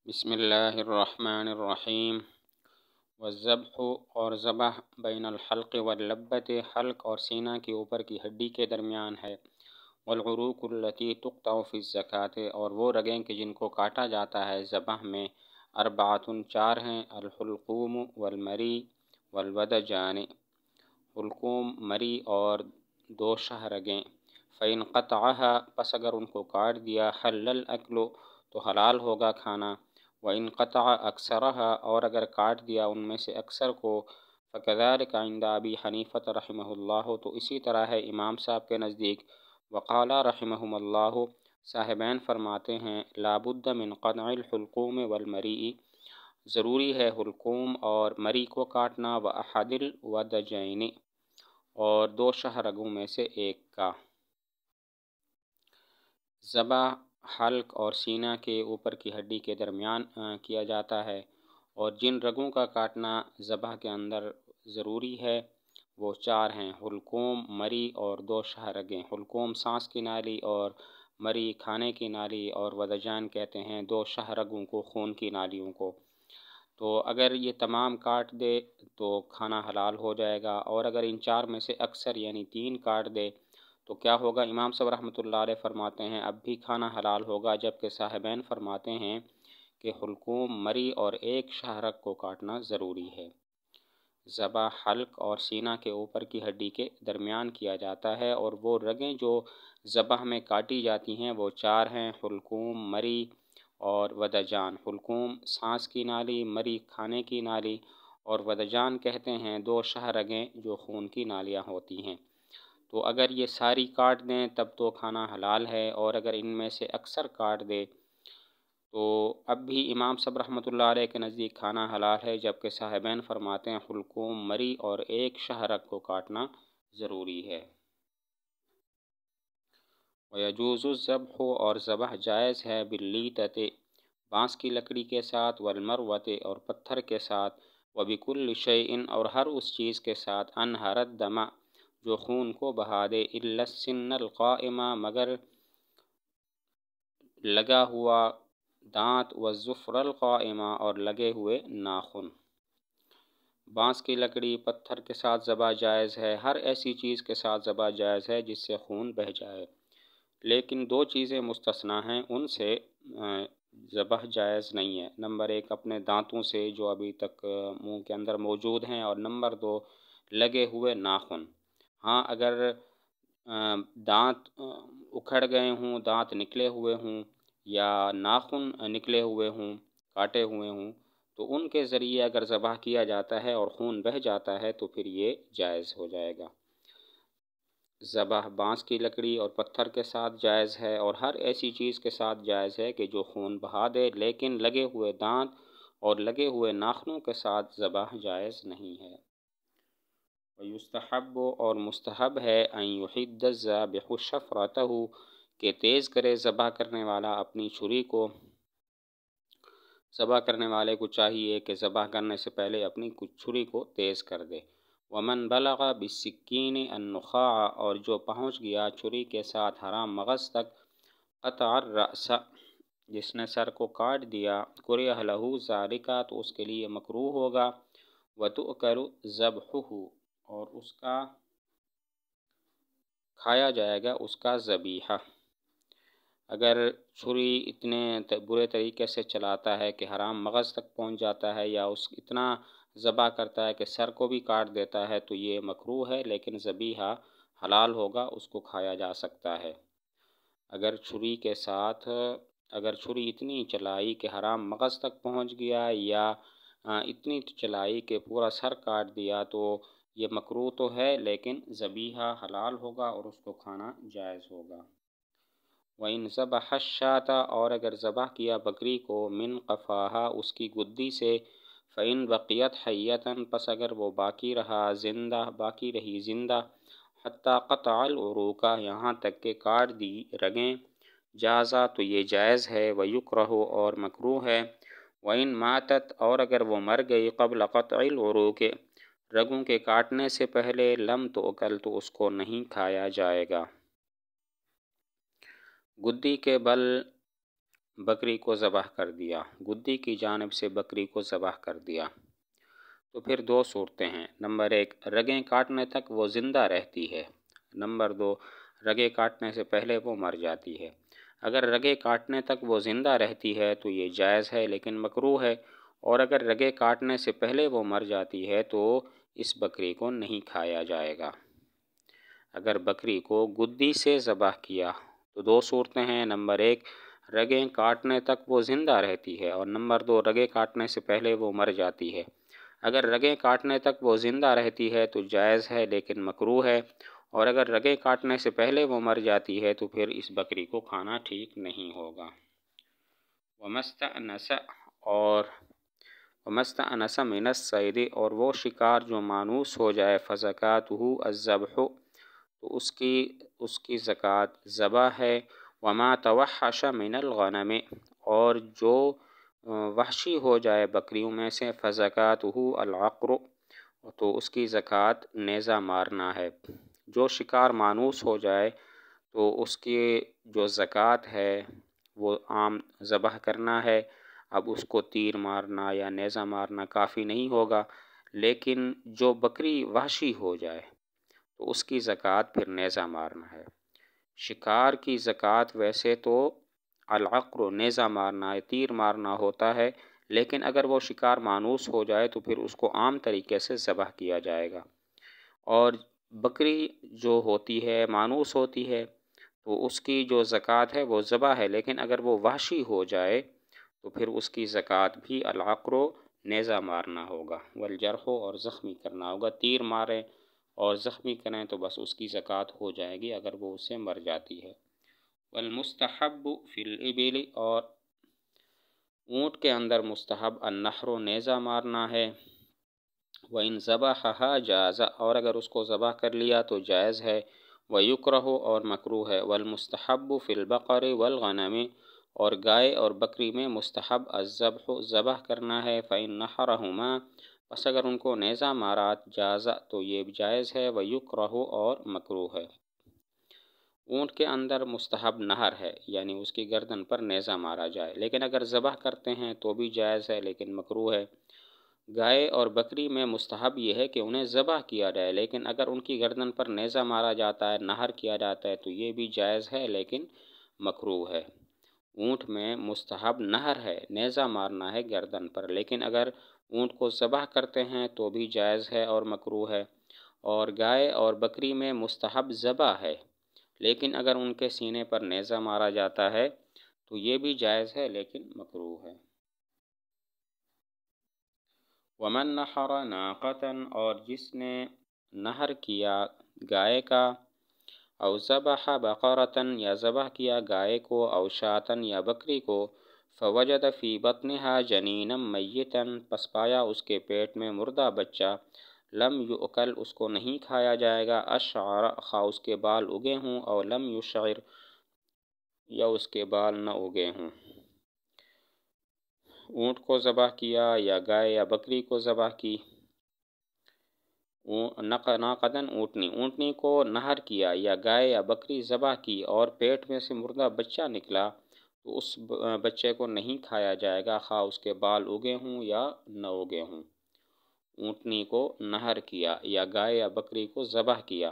بسم اللہ الرحمن الرحیم۔ والذبح اور ذبح بین الحلق واللبۃ حلق اور سینہ کے اوپر کی ہڈی کے درمیان ہے۔ والعروق التي تقطع فی الزکوٰۃ اور وہ رگیں کہ جن کو کاٹا جاتا ہے ذبح میں، اربعۃ چار ہیں، الحلقوم والمری والودجان، حلقوم، مری اور دو شاہ رگیں۔ فإن قطعها پس اگر ان کو کاٹ دیا، حل الاکل تو حلال ہوگا کھانا۔ وإن قطع أكثرها اور اگر کاٹ دیا ان میں سے اکثر کو، فكذلك عند أبي حنیفة رحمہ اللہ تو اسی طرح ہے امام صاحب کے نزدیک۔ وقال رحمہم اللہ صاحبین فرماتے ہیں، لا بد من قطع الحلقوم والمریء ضروری ہے حلقوم اور مری کو کاٹنا، وأحد الودجین اور دو شاہ رگوں میں سے ایک کا۔ ذبح حلق اور سینہ کے اوپر کی ہڈی کے درمیان کیا جاتا ہے، اور جن رگوں کا کاٹنا ذبح کے اندر ضروری ہے وہ چار ہیں، حلقوم، مری اور دو شاہ رگیں۔ حلقوم سانس کی نالی اور مری کھانے کی نالی، اور ودجان کہتے ہیں دو شاہ رگوں کو، خون کی نالیوں کو۔ تو اگر یہ تمام کاٹ دے تو کھانا حلال ہو جائے گا، اور اگر ان چار میں سے اکثر یعنی تین کاٹ دے تو کیا ہوگا؟ امام صاحب رحمۃ اللہ علیہ فرماتے ہیں اب بھی کھانا حلال ہوگا، جبکہ صاحبین فرماتے ہیں کہ حلقوم، مری اور ایک شاہ رگ کو کاٹنا ضروری ہے۔ ذبح حلق اور سینہ کے اوپر کی ہڈی کے درمیان کیا جاتا ہے، اور وہ رگیں جو ذبح میں کاٹی جاتی ہیں وہ چار ہیں، حلقوم، مری اور ودجان۔ حلقوم سانس کی نالی، مری کھانے کی نالی، اور ودجان کہتے ہیں دو شاہ رگیں جو خون کی نالیاں ہوتی ہیں۔ تو اگر یہ ساری کاٹ دیں تب تو کھانا حلال ہے، اور اگر ان میں سے اکثر کاٹ دے تو اب بھی امام صاحب رحمۃ اللہ علیہ کے نزدیک کھانا حلال ہے، جبکہ صاحبین فرماتے ہیں حلقوم، مری اور ایک شاہ رگ کو کاٹنا ضروری ہے۔ وَيَجُوزُ الذَّبْحُ اور ذبح جائز ہے باللیتۃ بانس کی لکڑی کے ساتھ، والمروۃ اور پتھر کے ساتھ، وبکل شیء اور ہر اس چیز کے ساتھ، انہر الدم جو خون کو بہا دے، الا السن القائمہ مگر لگا ہوا دانت، والظفر القائمہ اور لگے ہوئے ناخن۔ بانس کی لکڑی، پتھر کے ساتھ ذبح جائز ہے، ہر ایسی چیز کے ساتھ ذبح جائز ہے جس سے خون بہہ جائے، لیکن دو چیزیں مستثنیٰ ہیں، ان سے ذبح جائز نہیں ہے۔ نمبر ایک اپنے دانتوں سے جو ابھی تک منہ کے اندر موجود ہیں، اور نمبر دو لگے ہوئے ناخن۔ ہاں اگر دانت اکھڑ گئے ہوں، دانت نکلے ہوئے ہوں، یا ناخن نکلے ہوئے ہوں، کاٹے ہوئے ہوں، تو ان کے ذریعے اگر ذبح کیا جاتا ہے اور خون بہہ جاتا ہے تو پھر یہ جائز ہو جائے گا۔ ذبح بانس کی لکڑی اور پتھر کے ساتھ جائز ہے، اور ہر ایسی چیز کے ساتھ جائز ہے کہ جو خون بہا دے، لیکن لگے ہوئے دانت اور لگے ہوئے ناخنوں کے ساتھ ذبح جائز نہیں ہے۔ وَيُسْتَحَبُّ اور مستحب ہے، أَن يُحِدَّ الذَّابِحُ شَفْرَتَهُ کہ تیز کرے ذبح کرنے والا اپنی چھری کو۔ ذبح کرنے والے کو چاہیے کہ ذبح کرنے سے پہلے اپنی چھری کو تیز کر دے۔ وَمَنْ بَلَغَ بِالسِّكِّينِ النُّخَاعَ اور جو پہنچ گیا چھری کے ساتھ حرام مغز تک، قطع الرأس جس نے سر کو کاٹ دیا، کُرِہَ لَهُ ذَلِکَ تو اس کے لیے مکروہ ہوگا، وَتُؤْکَلُ ذَبْحُهُ اور اس کا کھایا جائے گا اس کا ذبیحہ۔ اگر چھری اتنے برے طریقے سے چلاتا ہے کہ حرام مغز تک پہنچ جاتا ہے، یا اس اتنا ذبح کرتا ہے کہ سر کو بھی کاٹ دیتا ہے، تو یہ مکروہ ہے، لیکن ذبیحہ حلال ہوگا، اس کو کھایا جا سکتا ہے۔ اگر چھری اتنی چلائی کہ حرام مغز تک پہنچ گیا، یا اتنی چلائی کہ پورا سر کاٹ دیا، تو یہ مکروہ تو ہے لیکن ذبیحہ حلال ہوگا اور اس کو کھانا جائز ہوگا۔ وَإِنْ ذَبَحَ الشَّاةَ اور اگر ذبح کیا بکری کو، مِنْ قَفَاهَا اس کی گدی سے، فَإِنْ بَقِيَتْ حَيَّةً پس اگر وہ باقی رہی زندہ، حَتَّى قَطَعَ الْعُرُوقَ یہاں تک کہ کاٹ دی رگیں، جازا تو یہ جائز ہے، وَيُكْرَهُ اور مکروہ ہے۔ وَإِنْ مَاتَتْ اور اگر وہ مر گئی، قبل قطع العروق رگوں کے کاٹنے سے پہلے، لم تؤکل تو اس کو نہیں کھایا جائے گا۔ گدی کے بل بکری کو ذبح کر دیا، گدی کی جانب سے بکری کو ذبح کر دیا، تو پھر دو صورتیں ہیں۔ نمبر ایک، رگیں کاٹنے تک وہ زندہ رہتی ہے۔ نمبر دو، رگیں کاٹنے سے پہلے وہ مر جاتی ہے۔ اگر رگیں کاٹنے تک وہ زندہ رہتی ہے تو یہ جائز ہے لیکن مکروہ ہے، اور اگر رگیں کاٹنے سے پہلے وہ مر جاتی ہے تو اس بکری کو نہیں کھایا جائے گا۔ اگر بکری کو گدی سے ذبح کیا تو دو صورتیں ہیں۔ نمبر ایک، رگیں کاٹنے تک وہ زندہ رہتی ہے، اور نمبر دو، رگیں کاٹنے سے پہلے وہ مر جاتی ہے۔ اگر رگیں کاٹنے تک وہ زندہ رہتی ہے تو جائز ہے لیکن مکروہ ہے، اور اگر رگیں کاٹنے سے پہلے وہ مر جاتی ہے تو پھر اس بکری کو کھانا ٹھیک نہیں ہوگا۔ وَمَسْتَأْنَسَ اور وَمَسْتَأْنَسَ مِنَ الصَّيْدِ، اور وہ شکار جو مانوس ہو جائے، فَزَكَاتُهُ الذَّبْحُ، تو اس کی زکوٰۃ ذبح ہے۔ وَمَا تَوَحَّشَ مِنَ الْغَنَمِ، اور جو وحشی ہو جائے بکریوں میں سے، فَزَكَاتُهُ الْعَقْرُ، تو اس کی زکوٰۃ نیزہ مارنا ہے۔ جو شکار مانوس ہو جائے تو اس کی جو زکوٰۃ ہے وہ عام ذبح کرنا ہے۔ اب اس کو تیر مارنا یا نیزہ مارنا کافی نہیں ہوگا، لیکن جو بکری وحشی ہو جائے تو اس کی زکوٰۃ پھر نیزہ مارنا ہے۔ شکار کی زکوٰۃ ویسے تو العقر، نیزہ مارنا ہے، تیر مارنا ہوتا ہے، لیکن اگر وہ شکار مانوس ہو جائے تو پھر اس کو عام طریقے سے ذبح کیا جائے گا۔ اور بکری جو ہوتی ہے مانوس ہوتی ہے تو اس کی جو زکوٰۃ ہے وہ ذبح ہے، لیکن اگر وہ وحشی ہو جائے تو پھر اس کی زکوٰۃ بھی العقر، نیزہ مارنا ہوگا، والجرح، اور زخمی کرنا ہوگا۔ تیر ماریں اور زخمی کریں تو بس اس کی زکوٰۃ ہو جائے گی اگر وہ اس سے مر جاتی ہے۔ والمستحب فی الابل، اور اونٹ کے اندر مستحب النحر، نیزہ مارنا ہے۔ وَإِن ذَبَحَهَا جَازَ، اور اگر اس کو ذبح کر لیا تو جائز ہے۔ وَيُكْرَهُ، اور مکروہ ہے۔ وَالْمُسْتَحَبُّ فِي الْبَقَرِ وَالْغَنَمِ، اور گائے اور بکری میں مستحب الذبح، ذبح کرنا ہے۔ فَإِن نَحَرَهُمَا، پس اگر ان کو نیزہ مارا، جاز، تو یہ بھی جائز ہے۔ وَيُكْرَهُ، اور مکروہ ہے۔ اونٹ کے اندر مستحب نہر ہے، یعنی اس کی گردن پر نیزہ مارا جائے، لیکن اگر ذبح کرتے ہیں تو بھی جائز ہے لیکن مکروہ ہے۔ گائے اور بکری میں مستحب یہ ہے کہ انہیں ذبح کیا جائے، لیکن اگر ان کی گردن پر نیزہ مارا جاتا ہے، نہر کیا جاتا ہے، تو یہ بھی جائز ہے لیکن مکروہ ہے۔ اونٹ میں مستحب نہر ہے، نیزہ مارنا ہے گردن پر، لیکن اگر اونٹ کو ذبح کرتے ہیں تو بھی جائز ہے اور مکروہ ہے۔ اور گائے اور بکری میں مستحب ذبح ہے، لیکن اگر ان کے سینے پر نیزہ مارا جاتا ہے تو یہ بھی جائز ہے لیکن مکروہ ہے۔ وَمَن نَحَرَ نَاقَةً، اور جس نے نہر کیا گائے کا، او ذبح بقرةً، یا ذبح کیا گائے کو، او شاةً، یا بکری کو، فوجد فی بطنها جنینا میتا، پس پایا اس کے پیٹ میں مردہ بچہ، لم یؤکل، اس کو نہیں کھایا جائے گا، اشعر، خواہ اس کے بال اگے ہوں، او لم یشعر، یا اس کے بال نہ اگے ہوں۔ اونٹ کو ذبح کیا یا گائے یا بکری کو ذبح کی، ناقدن، اونٹنی کو نہر کیا یا گائے یا بکری ذبح کی اور پیٹ میں سے مردہ بچہ نکلا تو اس بچے کو نہیں کھایا جائے گا، خواہ اس کے بال اگے ہوں یا نہ اگے ہوں۔ اونٹنی کو نہر کیا یا گائے یا بکری کو ذبح کیا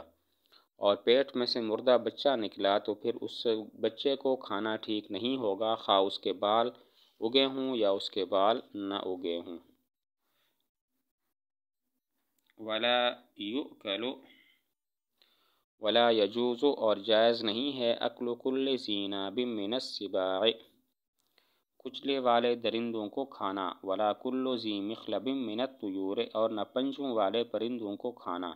اور پیٹ میں سے مردہ بچہ نکلا تو پھر اس بچے کو کھانا ٹھیک نہیں ہوگا، خواہ اس کے بال اگے ہوں یا اس کے بال نہ اگے ہوں۔ ولا یجوز، اور جائز نہیں ہے، اکل کل ذی ناب من السباع، کچلے والے درندوں کو کھانا، ولا کل ذی مخلب من الطیور، اور نہ پنجوں والے پرندوں کو کھانا،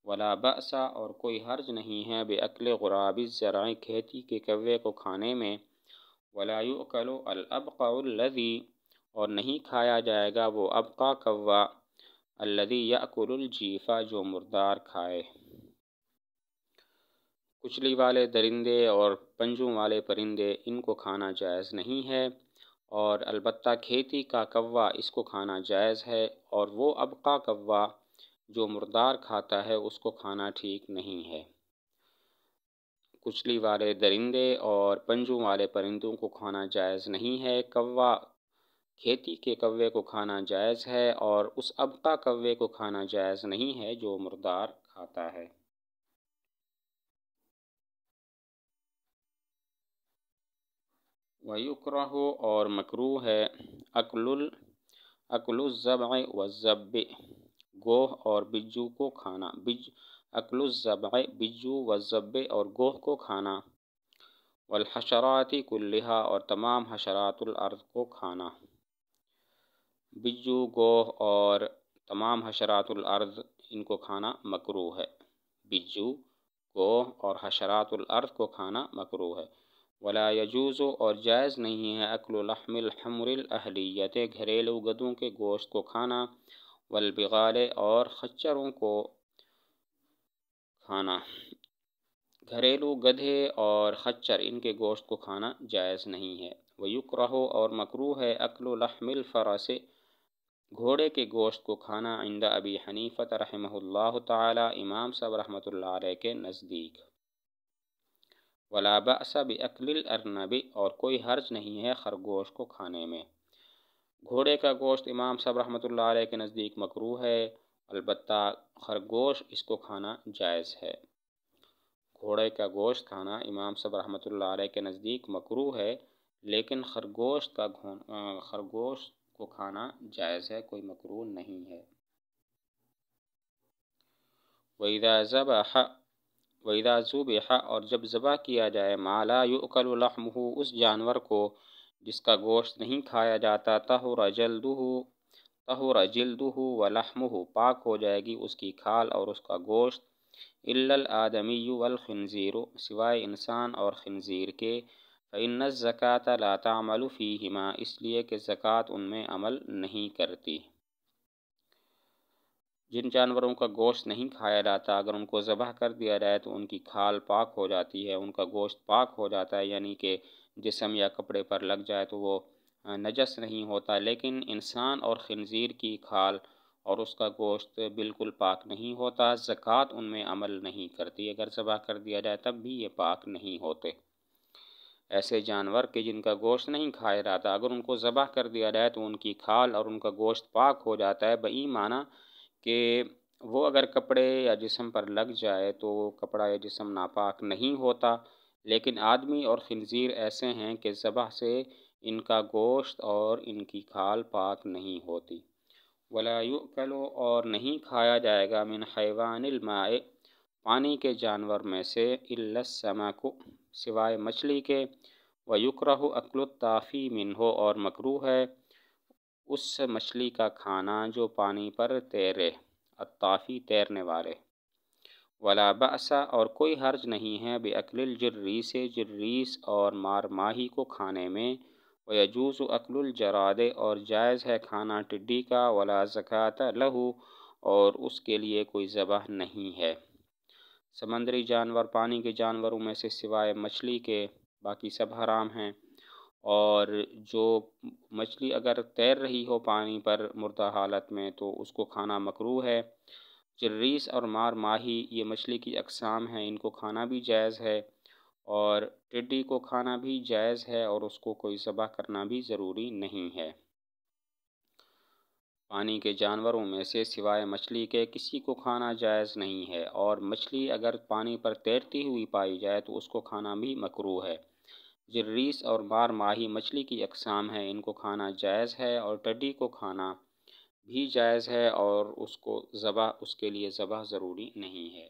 ولا بأس، اور کوئی حرج نہیں ہے، بأکل غراب الزرع، کھیتی کے کوے کو کھانے میں، ولا یؤکل الابقع الذی، اور نہیں کھایا جائے گا وہ ابقع کوا، الذی یأکل الجیف، جو مردار کھائے۔ کچلی والے درندے اور پنجوں والے پرندے، ان کو کھانا جائز نہیں ہے، اور البتہ کھیتی کا کوا، اس کو کھانا جائز ہے، اور وہ ابقع کوا جو مردار کھاتا ہے اس کو کھانا ٹھیک نہیں ہے۔ کچلی والے درندے اور پنجوں والے پرندوں کو کھانا جائز نہیں ہے۔ کوا، کھیتی کے کوے کو کھانا جائز ہے، اور اس ابقا کوے کو کھانا جائز نہیں ہے جو مردار کھاتا ہے۔ وَيُكْرَهُ اور مکروہ ہے اکل الضبع والضب، گوہ اور بجو کو کھانا، اکل الضبع بجو والضب اور گوہ کو کھانا، والحشرات کلھا اور تمام حشرات الارض کو کھانا۔ بجو، گوہ اور تمام حشرات الارض ان کو کھانا مکروہ ہے۔ بجو، گوہ اور حشرات الارض کو کھانا مکروہ ہے۔ ولا یجوز اور جائز نہیں ہے اکل لحم الحمر الاہلیت، گھریلو گدھوں کے گوشت کو کھانا، والبغال اور خچروں کو کھانا۔ گھریلو گدھے اور خچر ان کے گوشت کو کھانا جائز نہیں ہے۔ ویکرہ اور مکروہ ہے اکل لحم الفرس، گھوڑے کے گوشت کو کھانا، عند ابی حنیفہ رحمہ اللہ تعالی، امام صاحب رحمۃ اللہ علیہ کے نزدیک۔ ولا بأس باکل الارنب اور کوئی حرج نہیں ہے خرگوش کو کھانے میں۔ گھوڑے کا گوشت امام صاحب رحمۃ اللہ علیہ کے نزدیک مکروہ ہے، البتہ خرگوش اس کو کھانا جائز ہے۔ گھوڑے کا گوشت کھانا امام صاحب رحمۃ اللہ علیہ کے نزدیک مکروہ ہے، لیکن خرگوش کو کھانا جائز ہے، کوئی مکروہ نہیں ہے۔ وَإِذَا ذُبِحَ اور جب ذبح کیا جائے، مَا لَا يُؤْكَلُ لَحْمُهُ اس جانور کو جس کا گوشت نہیں کھایا جاتا، طَهُرَ جِلْدُهُ وَلَحْمُهُ پاک ہو جائے گی اس کی کھال اور اس کا گوشت، إِلَّا الْآدَمِيُّ وَالْخِنْزِيرُ سوائے انسان اور خنزیر کے، فَإِنَّ الزَّكَاةَ لَا تَعْمَلُ فِيهِمَا اس لیے کہ زکوٰۃ ان میں عمل نہیں کرتی۔ جن جانوروں کا گوشت نہیں کھایا جاتا، اگر ان کو ذبح کر دیا جائے تو ان کی کھال پاک ہو جاتی ہے، ان کا گوشت پاک ہو جاتا ہے، یعنی کہ جسم یا کپڑے پر لگ جائے تو وہ نجس نہیں ہوتا، لیکن انسان اور خنزیر کی کھال اور اس کا گوشت بالکل پاک نہیں ہوتا، زکوٰۃ ان میں عمل نہیں کرتی، اگر ذبح کر دیا جائے تب بھی یہ پاک نہیں ہوتے۔ ایسے جانور کہ جن کا گوشت نہیں کھایا جاتا، اگر ان کو ذبح کر دیا جائے تو ان کی کھال اور ان کا گوشت پاک ہو جاتا ہے، بئی معنی کہ وہ اگر کپڑے یا جسم پر لگ جائے تو کپڑا یا جسم ناپاک نہیں ہوتا، لیکن آدمی اور خنزیر ایسے ہیں کہ ذبح سے ان کا گوشت اور ان کی کھال پاک نہیں ہوتی۔ ولا یؤکل اور نہیں کھایا جائے گا من حیوان الماء پانی کے جانور میں سے، الا السمک سوائے مچھلی کے، ویکرہ اکل الطافی منہ اور مکروہ ہے اس مچھلی کا کھانا جو پانی پر تیرے، الطافی تیرنے والے۔ ولا بأس اور کوئی حرج نہیں ہے باکل الجریس جریس اور مار ماہی کو کھانے میں، ویجوز اکل الجراد اور جائز ہے کھانا ٹڈی کا، ولا زکاة لہ اور اس کے لیے کوئی ذبح نہیں ہے۔ سمندری جانور پانی کے جانوروں میں سے سوائے مچھلی کے باقی سب حرام ہیں، اور جو مچھلی اگر تیر رہی ہو پانی پر مردہ حالت میں تو اس کو کھانا مکروہ ہے۔ جریس اور مار ماہی یہ مچھلی کی اقسام ہیں، ان کو کھانا بھی جائز ہے، اور ٹڈی کو کھانا بھی جائز ہے، اور اس کو کوئی ذبح کرنا بھی ضروری نہیں ہے۔ پانی کے جانوروں میں سے سوائے مچھلی کے کسی کو کھانا جائز نہیں ہے، اور مچھلی اگر پانی پر تیرتی ہوئی پائی جائے تو اس کو کھانا بھی مکروہ ہے۔ جریس اور مار ماہی مچھلی کی اقسام ہیں، ان کو کھانا جائز ہے، اور ٹڈی کو کھانا بھی جائز ہے، اور اس کے لیے ذبح ضروری نہیں ہے۔